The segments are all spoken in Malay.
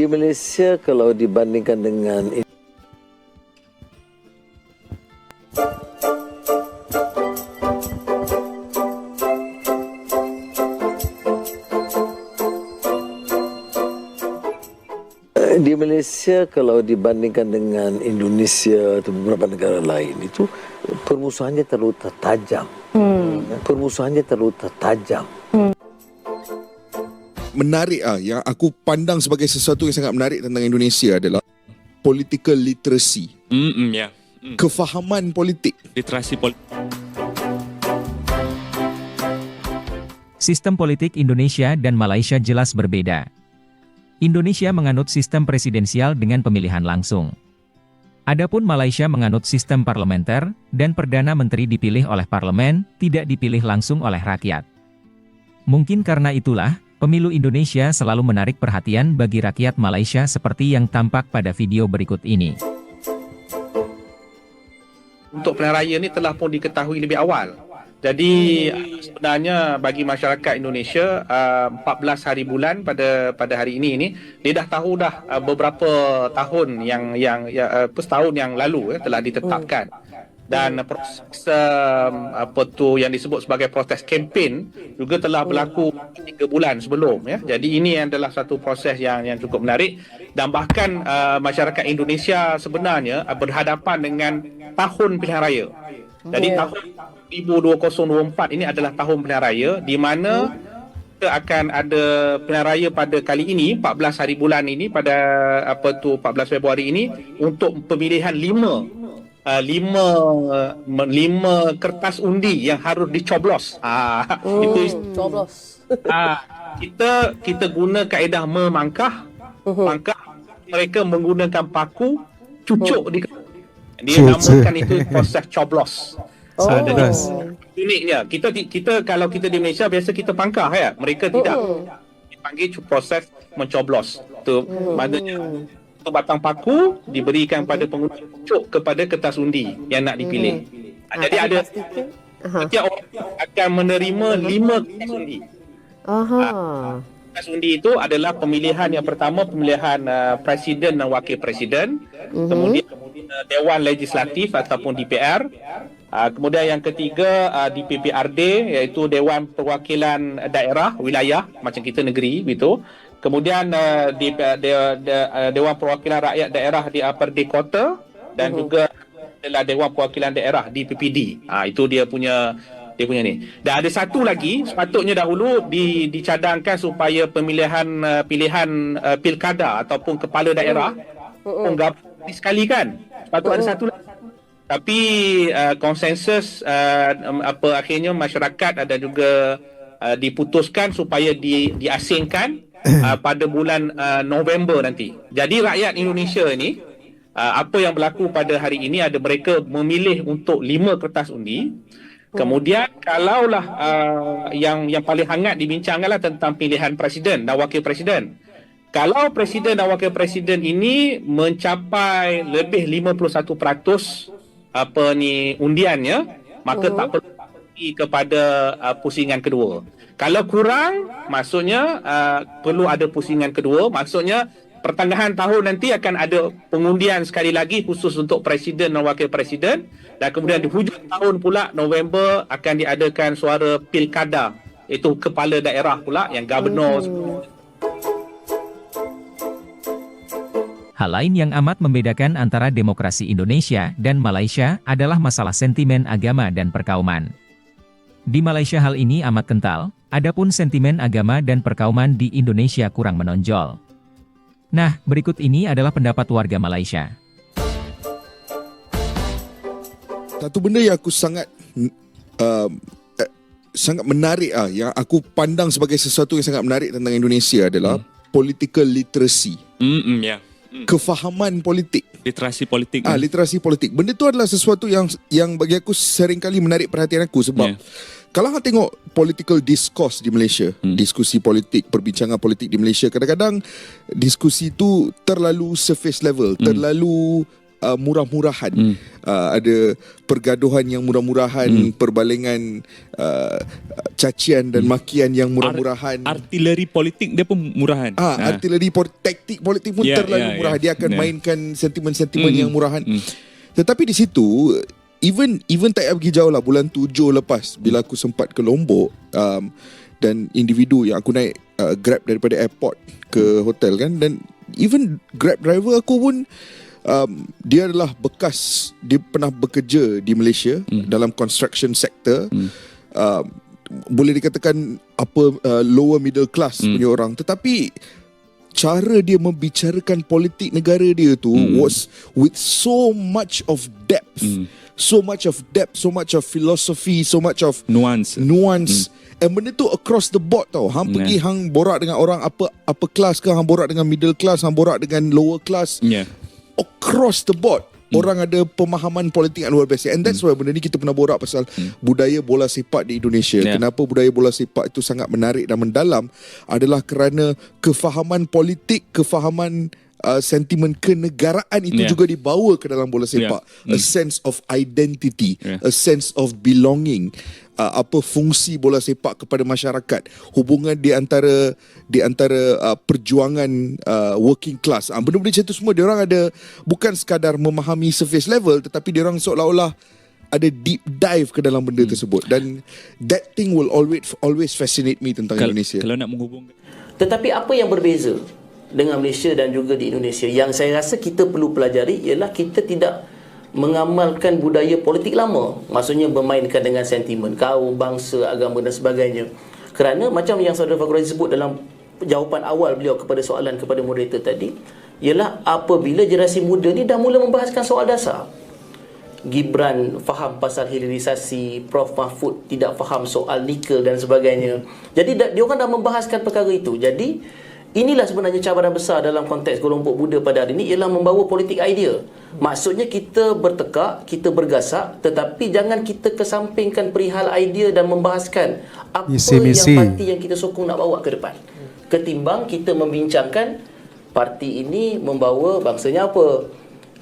Di Malaysia kalau dibandingkan dengan kalau dibandingkan dengan Indonesia atau beberapa negara lain itu permusuhannya terlalu tajam. Permusuhannya terlalu tajam. Menarik yang aku pandang sebagai sesuatu yang sangat menarik tentang Indonesia adalah political literacy. Kefahaman politik. Literasi politik. Sistem politik Indonesia dan Malaysia jelas berbeda. Indonesia menganut sistem presidensial dengan pemilihan langsung. Adapun Malaysia menganut sistem parlementer, dan Perdana Menteri dipilih oleh parlemen, tidak dipilih langsung oleh rakyat. Mungkin karena itulah, pemilu Indonesia selalu menarik perhatian bagi rakyat Malaysia seperti yang tampak pada video berikut ini. Untuk pilihan raya ni telah pun diketahui lebih awal. Jadi sebenarnya bagi masyarakat Indonesia 14 hari bulan pada hari ini dia dah tahu dah beberapa tahun yang setahun yang lalu telah ditetapkan. Dan proses yang disebut sebagai proses kempen juga telah berlaku 3 bulan sebelum Jadi ini adalah satu proses yang cukup menarik, dan bahkan masyarakat Indonesia sebenarnya berhadapan dengan tahun pilihan raya. Jadi tahun 2024 ini adalah tahun pilihan raya di mana kita akan ada pilihan raya pada kali ini 14 hari bulan ini pada 14 Februari ini untuk pemilihan 5 kertas undi yang harus dicoblos. Itu coblos. Kita guna kaedah memangkah. Mereka menggunakan paku cucuk di dia namakan itu proses coblos. Uniknya kita kalau kita di Malaysia biasa kita pangkah mereka tidak, dipanggil proses mencoblos. Tu maknanya batang paku diberikan pada pengguna cucuk kepada kertas undi yang nak dipilih. Jadi ada setiap orang akan menerima 5 kertas undi. Kertas undi itu adalah pemilihan yang pertama, pemilihan presiden dan wakil presiden, kemudian Dewan Legislatif ataupun DPR, kemudian yang ketiga DPPRD iaitu Dewan Perwakilan Daerah Wilayah macam kita negeri gitu. Kemudian Dewan Perwakilan Rakyat Daerah di Perdi Kota, dan juga adalah Dewan Perwakilan Daerah di PPD. Itu dia punya ni. Dan ada satu lagi sepatutnya dahulu dicadangkan supaya pilihan pilkada ataupun kepala daerah sekali kan. Sepatutnya ada satu lagi. Tapi konsensus akhirnya masyarakat ada juga diputuskan supaya diasingkan pada bulan November nanti. Jadi rakyat Indonesia ini apa yang berlaku pada hari ini ada mereka memilih untuk 5 kertas undi. Kemudian kalaulah yang paling hangat dibincangkanlah tentang pilihan presiden dan wakil presiden. Kalau presiden dan wakil presiden ini mencapai lebih 51% undiannya, maka tak perlu kepada pusingan kedua. Kalau kurang, maksudnya perlu ada pusingan kedua. Maksudnya pertengahan tahun nanti akan ada pengundian sekali lagi khusus untuk presiden dan wakil presiden, dan kemudian di hujung tahun pula November akan diadakan suara pilkada, iaitu kepala daerah pula yang gubernur. Hal lain yang amat membedakan antara demokrasi Indonesia dan Malaysia adalah masalah sentimen agama dan perkauman. Di Malaysia hal ini amat kental, adapun sentimen agama dan perkauman di Indonesia kurang menonjol. Nah, berikut ini adalah pendapat warga Malaysia. Satu benda yang aku sangat menarik yang aku pandang sebagai sesuatu yang sangat menarik tentang Indonesia adalah political literacy. Kefahaman politik. Literasi politik. Literasi politik. Benda tu adalah sesuatu yang bagi aku seringkali menarik perhatian aku sebab kalau kita tengok political discourse di Malaysia, diskusi politik, perbincangan politik di Malaysia, kadang-kadang diskusi tu terlalu surface level, terlalu murah-murahan. Ada pergaduhan yang murah-murahan, perbalengan cacian dan makian yang murah-murahan. Artileri politik dia pun murahan. Artileri taktik politik pun terlalu murah. Dia akan mainkan sentimen-sentimen yang murahan. Tetapi di situ even tak payah pergi jauh lah. Bulan 7 lepas bila aku sempat ke Lombok, dan individu yang aku naik Grab daripada airport ke hotel kan, dan even Grab driver aku pun dia adalah dia pernah bekerja di Malaysia dalam construction sector. Boleh dikatakan lower middle class punya orang, tetapi cara dia membicarakan politik negara dia tu was with so much of depth, so much of philosophy, so much of nuance. And benda tu across the board tau. Hang pergi hang borak dengan orang upper class ke, hang borak dengan middle class, hang borak dengan lower class, across the board orang ada pemahaman politik yang luar biasa. And that's why benda ni kita pernah borak pasal budaya bola sepak di Indonesia. Kenapa budaya bola sepak itu sangat menarik dan mendalam adalah kerana kefahaman politik, kefahaman sentimen kenegaraan itu juga dibawa ke dalam bola sepak. A sense of identity, a sense of belonging. Apa fungsi bola sepak kepada masyarakat, hubungan di antara perjuangan working class. Benda-benda macam tu semua diorang ada, bukan sekadar memahami surface level, tetapi diorang seolah-olah ada deep dive ke dalam benda tersebut. Dan that thing will always fascinate me tentang Indonesia. Kalau nak menghubungkan, tetapi apa yang berbeza dengan Malaysia dan juga di Indonesia yang saya rasa kita perlu pelajari ialah kita tidak mengamalkan budaya politik lama. Maksudnya bermainkan dengan sentimen kaum, bangsa, agama dan sebagainya. Kerana macam yang Saudara Fakhruddin sebut dalam jawapan awal beliau kepada soalan kepada moderator tadi, ialah apabila generasi muda ni dah mula membahaskan soal dasar. Gibran faham pasal hilirisasi, Prof Mahfud tidak faham soal nikel dan sebagainya. Jadi dia orang dah membahaskan perkara itu. Jadi inilah sebenarnya cabaran besar dalam konteks kelompok muda pada hari ini, ialah membawa politik idea. Maksudnya kita bertekak, kita bergasak, tetapi jangan kita kesampingkan perihal idea dan membahaskan apa yang parti yang kita sokong nak bawa ke depan. Ketimbang kita membincangkan parti ini membawa bangsanya apa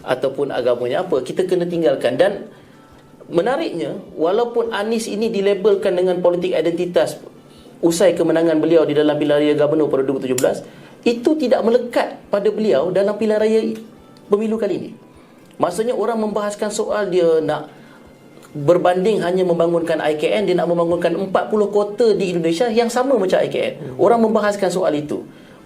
ataupun agamanya apa, kita kena tinggalkan. Dan menariknya, walaupun Anies ini dilabelkan dengan politik identitas usai kemenangan beliau di dalam pilihan raya Gubernur pada 2017, itu tidak melekat pada beliau dalam pilihan raya pemilu kali ini. Maksudnya orang membahaskan soal dia nak berbanding hanya membangunkan IKN, dia nak membangunkan 40 kota di Indonesia yang sama macam IKN. Orang membahaskan soal itu.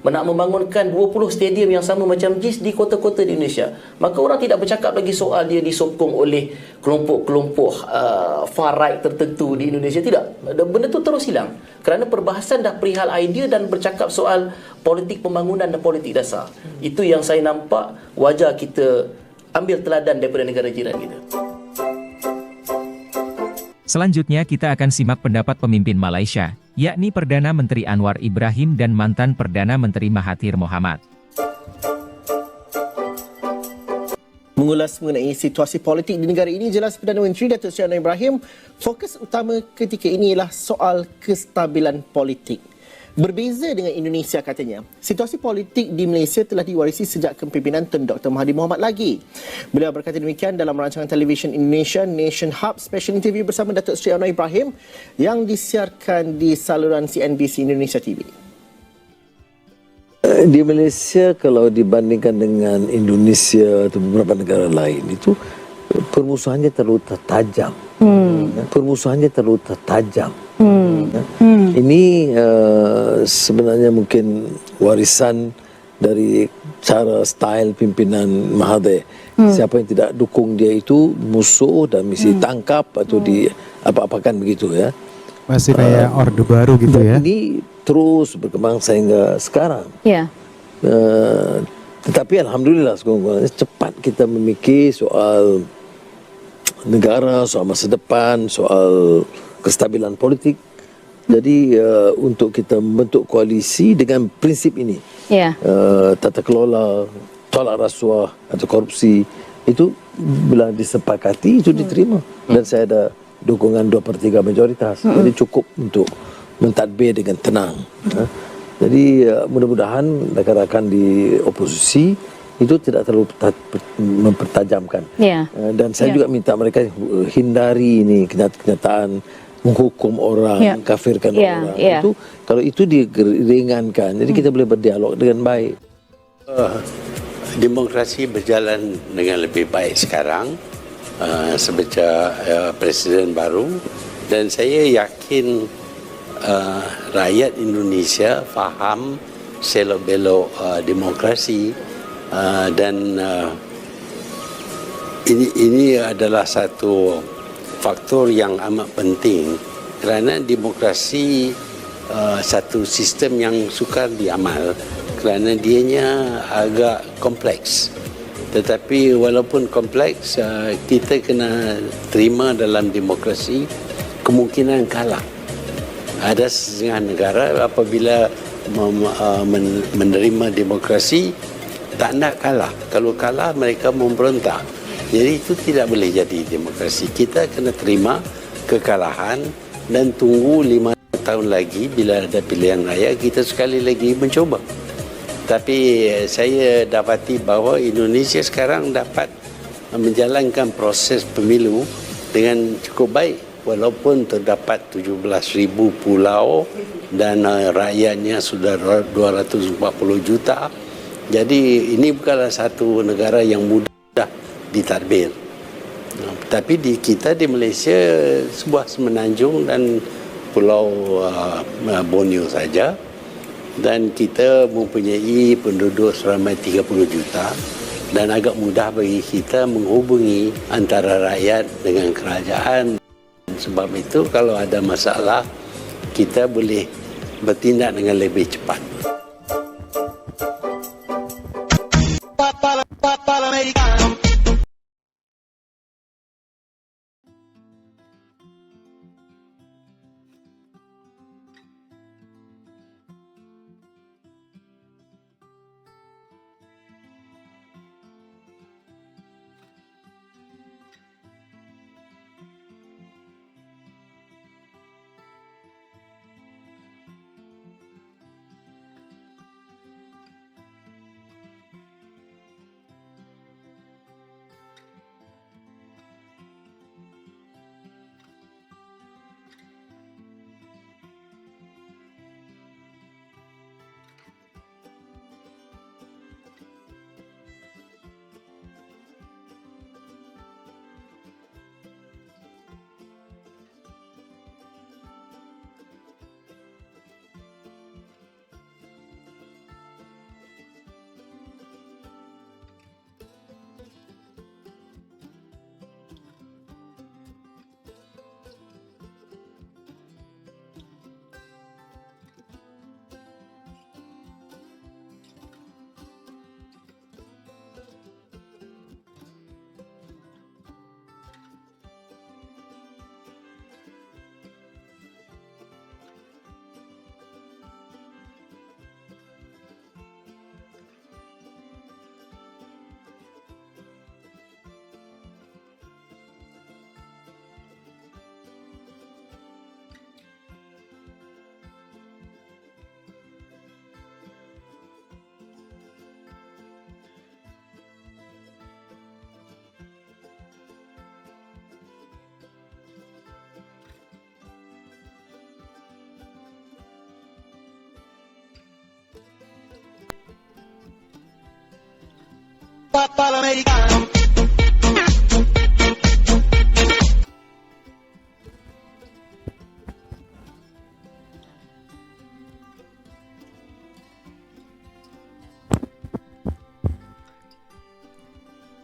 Nak membangunkan 20 stadium yang sama macam JIS di kota-kota di Indonesia. Maka orang tidak bercakap lagi soal dia disokong oleh kelompok-kelompok far right tertentu di Indonesia. Tidak. Benda tu terus hilang. Kerana perbahasan dah perihal idea dan bercakap soal politik pembangunan dan politik dasar. Itu yang saya nampak wajar kita ambil teladan daripada negara jiran kita. Selanjutnya kita akan simak pendapat pemimpin Malaysia, yakni Perdana Menteri Anwar Ibrahim dan mantan Perdana Menteri Mahathir Mohamad. Mengulas mengenai situasi politik di negara ini, jelas Perdana Menteri Datuk Seri Anwar Ibrahim, fokus utama ketika ini ialah soal kestabilan politik. Berbeza dengan Indonesia katanya, situasi politik di Malaysia telah diwarisi sejak kepimpinan Tun Dr. Mahathir Mohamad lagi. Beliau berkata demikian dalam rancangan televisyen Indonesia Nation Hub special interview bersama Datuk Seri Anwar Ibrahim yang disiarkan di saluran CNBC Indonesia TV. Di Malaysia kalau dibandingkan dengan Indonesia atau beberapa negara lain itu permusuhannya terlalu tajam. Permusuhannya terlalu tajam. Ini sebenarnya mungkin warisan dari cara style pimpinan Mahathir. Siapa yang tidak dukung dia itu musuh dan mesti tangkap atau di apa-apakan begitu ya. Masih kayak Orde Baru gitu ya. Ini terus berkembang sehingga sekarang. Ya. Tetapi alhamdulillah cepat kita memikir soal negara, soal masa depan, soal kestabilan politik. Jadi untuk kita membentuk koalisi dengan prinsip ini, tata kelola, tolak rasuah atau korupsi, itu bila disepakati itu diterima. Dan saya ada dukungan 2/3 majoritas. Jadi cukup untuk mentadbir dengan tenang. Jadi mudah-mudahan rakan-rakan di oposisi itu tidak terlalu mempertajamkan. Dan saya juga minta mereka hindari ini kenyataan menghukum orang, kafirkan orang. Itu kalau itu diringankan, jadi kita boleh berdialog dengan baik. Demokrasi berjalan dengan lebih baik sekarang sejak presiden baru, dan saya yakin rakyat Indonesia faham selok-belok demokrasi, dan ini adalah satu faktor yang amat penting kerana demokrasi satu sistem yang sukar diamal kerana dianya agak kompleks. Tetapi walaupun kompleks, kita kena terima dalam demokrasi kemungkinan kalah. Ada setengah negara apabila menerima demokrasi tak nak kalah. Kalau kalah mereka memberontak. Jadi itu tidak boleh jadi demokrasi. Kita kena terima kekalahan dan tunggu 5 tahun lagi bila ada pilihan raya kita sekali lagi mencoba. Tapi saya dapati bahawa Indonesia sekarang dapat menjalankan proses pemilu dengan cukup baik walaupun terdapat 17,000 pulau dan rakyatnya sudah 240 juta. Jadi ini bukanlah satu negara yang mudah ditadbir. Tapi kita di Malaysia sebuah semenanjung dan pulau Borneo saja, dan kita mempunyai penduduk seramai 30 juta dan agak mudah bagi kita menghubungi antara rakyat dengan kerajaan. Sebab itu kalau ada masalah kita boleh bertindak dengan lebih cepat.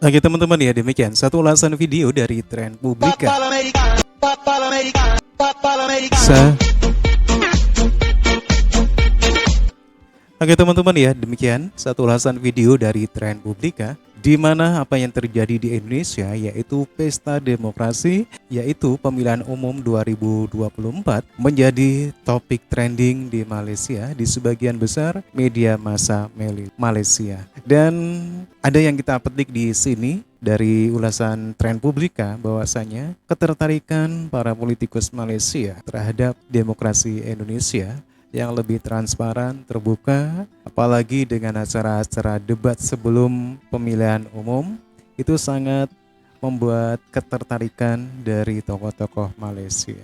Oke teman-teman ya, demikian satu ulasan video dari Trend Publika. Oke teman-teman ya, demikian satu ulasan video dari Trend Publika, di mana apa yang terjadi di Indonesia yaitu pesta demokrasi, yaitu pemilihan umum 2024 menjadi topik trending di Malaysia di sebagian besar media massa Malaysia. Dan ada yang kita petik di sini dari ulasan Trend Publika bahwasanya ketertarikan para politikus Malaysia terhadap demokrasi Indonesia yang lebih transparan, terbuka, apalagi dengan acara-acara debat sebelum pemilihan umum, itu sangat membuat ketertarikan dari tokoh-tokoh Malaysia.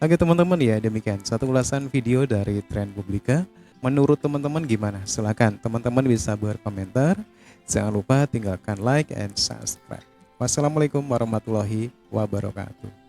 Oke teman-teman ya, demikian satu ulasan video dari Trend Publika. Menurut teman-teman gimana? Silakan teman-teman bisa berkomentar. Jangan lupa tinggalkan like and subscribe. Wassalamualaikum warahmatullahi wabarakatuh.